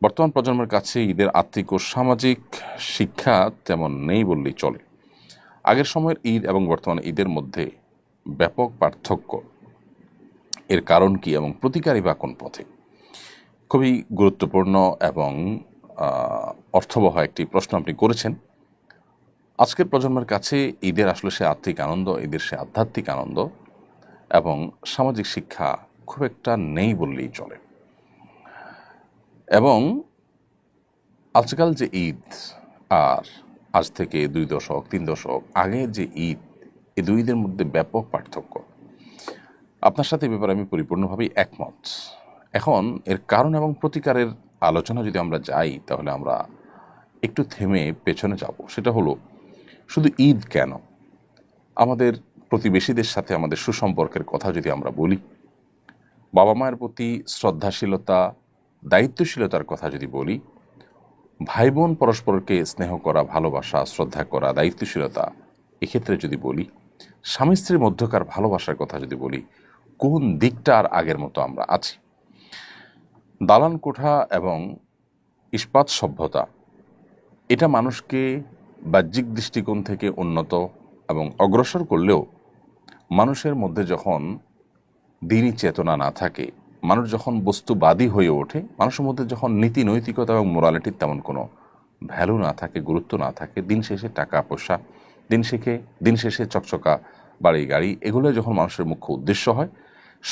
বর্তমান প্রজন্মের কাছে ঈদের আর্থিক ও সামাজিক শিক্ষা তেমন নেই বললেই চলে। আগের সময়ের ঈদ এবং বর্তমান ঈদের মধ্যে ব্যাপক পার্থক্য। এর কারণ কি এবং প্রতিকারই বা কোন পথে? খুবই গুরুত্বপূর্ণ এবং অর্থবহ একটি প্রশ্ন আপনি করেছেন। আজকের প্রজন্মের কাছে ঈদের আসলে সে আর্থিক আনন্দ, ঈদের সে আধ্যাত্মিক আনন্দ এবং সামাজিক শিক্ষা খুব একটা নেই বললেই চলে। এবং আজকাল যে ঈদ আর আজ থেকে ২ দশক ৩ দশক আগের যে ঈদ, এই দুই ঈদের মধ্যে ব্যাপক পার্থক্য। আপনার সাথে এ ব্যাপারে আমি পরিপূর্ণভাবেই একমত। এখন এর কারণ এবং প্রতিকারের আলোচনা যদি আমরা যাই, তাহলে আমরা একটু থেমে পেছনে যাব। সেটা হলো, শুধু ঈদ কেন, আমাদের প্রতিবেশীদের সাথে আমাদের সুসম্পর্কের কথা যদি আমরা বলি, বাবা মায়ের প্রতি শ্রদ্ধাশীলতা, দায়িত্বশীলতার কথা যদি বলি, ভাই বোন পরস্পরকে স্নেহ করা, ভালোবাসা, শ্রদ্ধা করা, দায়িত্বশীলতা, এক্ষেত্রে যদি বলি, স্বামী স্ত্রীর মধ্যকার ভালোবাসার কথা যদি বলি, কোন দিকটা আর আগের মতো আমরা আছি? দালান কোঠা এবং ইস্পাত সভ্যতা, এটা মানুষকে বাহ্যিক দৃষ্টিকোণ থেকে উন্নত এবং অগ্রসর করলেও মানুষের মধ্যে যখন দিনই চেতনা না থাকে, মানুষ যখন বস্তুবাদী হয়ে ওঠে, মানুষের মধ্যে যখন নীতি নৈতিকতা এবং মোরালিটির তেমন কোনো ভ্যালু না থাকে, গুরুত্ব না থাকে, দিন শেষে টাকা পয়সা, দিন শেষে চকচকা বাড়ি গাড়ি, এগুলো যখন মানুষের মুখ্য উদ্দেশ্য হয়,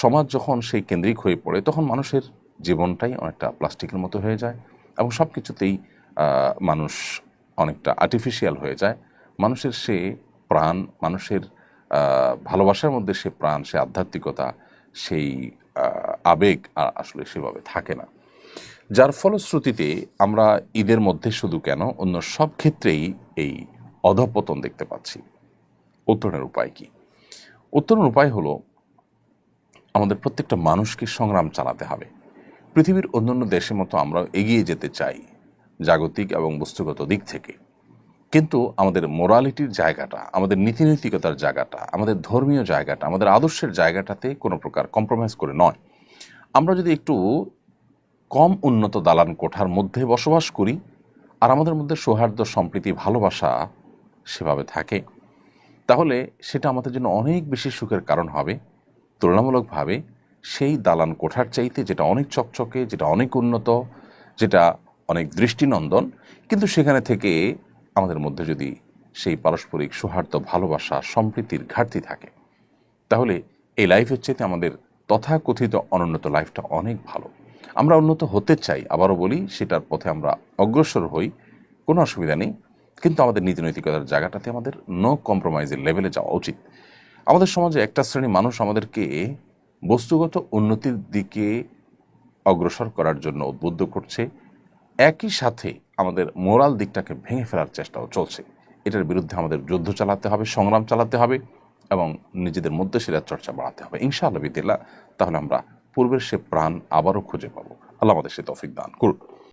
সমাজ যখন সেই কেন্দ্রিক হয়ে পড়ে, তখন মানুষের জীবনটাই অনেকটা প্লাস্টিকের মতো হয়ে যায় এবং সব কিছুতেই মানুষ অনেকটা আর্টিফিশিয়াল হয়ে যায়। মানুষের সে প্রাণ, মানুষের ভালোবাসার মধ্যে সে প্রাণ, সে আধ্যাত্মিকতা, সেই আবেগ আসলে সেভাবে থাকে না। যার ফলশ্রুতিতে আমরা ঈদের মধ্যে শুধু কেন, অন্য সব ক্ষেত্রেই এই অধঃপতন দেখতে পাচ্ছি। উত্তরণের উপায় কি? উত্তরণের উপায় হলো, আমাদের প্রত্যেকটা মানুষকে সংগ্রাম চালাতে হবে। পৃথিবীর অন্যান্য দেশের মতো আমরা এগিয়ে যেতে চাই জাগতিক এবং বস্তুগত দিক থেকে, কিন্তু আমাদের মোরালিটির জায়গাটা, আমাদের নীতিনৈতিকতার জায়গাটা, আমাদের ধর্মীয় জায়গাটা, আমাদের আদর্শের জায়গাটাতে কোনো প্রকার কম্প্রোমাইজ করে নয়। আমরা যদি একটু কম উন্নত দালান কোঠার মধ্যে বসবাস করি, আর আমাদের মধ্যে সৌহার্দ্য, সম্প্রীতি, ভালোবাসা সেভাবে থাকে, তাহলে সেটা আমাদের জন্য অনেক বেশি সুখের কারণ হবে তুলনামূলকভাবে সেই দালান কোঠার চাইতে, যেটা অনেক চকচকে, যেটা অনেক উন্নত, যেটা অনেক দৃষ্টিনন্দন, কিন্তু সেখানে থেকে আমাদের মধ্যে যদি সেই পারস্পরিক সৌহার্দ্য, ভালোবাসা, সম্প্রীতির ঘাটতি থাকে, তাহলে এই লাইফের চাইতে আমাদের তথাকথিত অনুন্নত লাইফটা অনেক ভালো। আমরা উন্নত হতে চাই, আবারও বলি, সেটার পথে আমরা অগ্রসর হই, কোনো অসুবিধা নেই, কিন্তু আমাদের নীতিনৈতিকতার জায়গাটাতে আমাদের নো কম্প্রোমাইজের লেভেলে যাওয়া উচিত। আমাদের সমাজে একটা শ্রেণী মানুষ আমাদেরকে বস্তুগত উন্নতির দিকে অগ্রসর করার জন্য উদ্বুদ্ধ করছে, একই সাথে আমাদের মোরাল দিকটাকে ভেঙে ফেলার চেষ্টাও চলছে। এটার বিরুদ্ধে আমাদের যুদ্ধ চালাতে হবে, সংগ্রাম চালাতে হবে এবং নিজেদের মধ্যে সেটা চর্চা বাড়াতে হবে ইনশাআল্লাহ বিদিল্লাহ। তাহলে আমরা পূর্বের সে প্রাণ আবারও খুঁজে পাবো। আল্লাহ আমাদের সে তৌফিক দান করুন।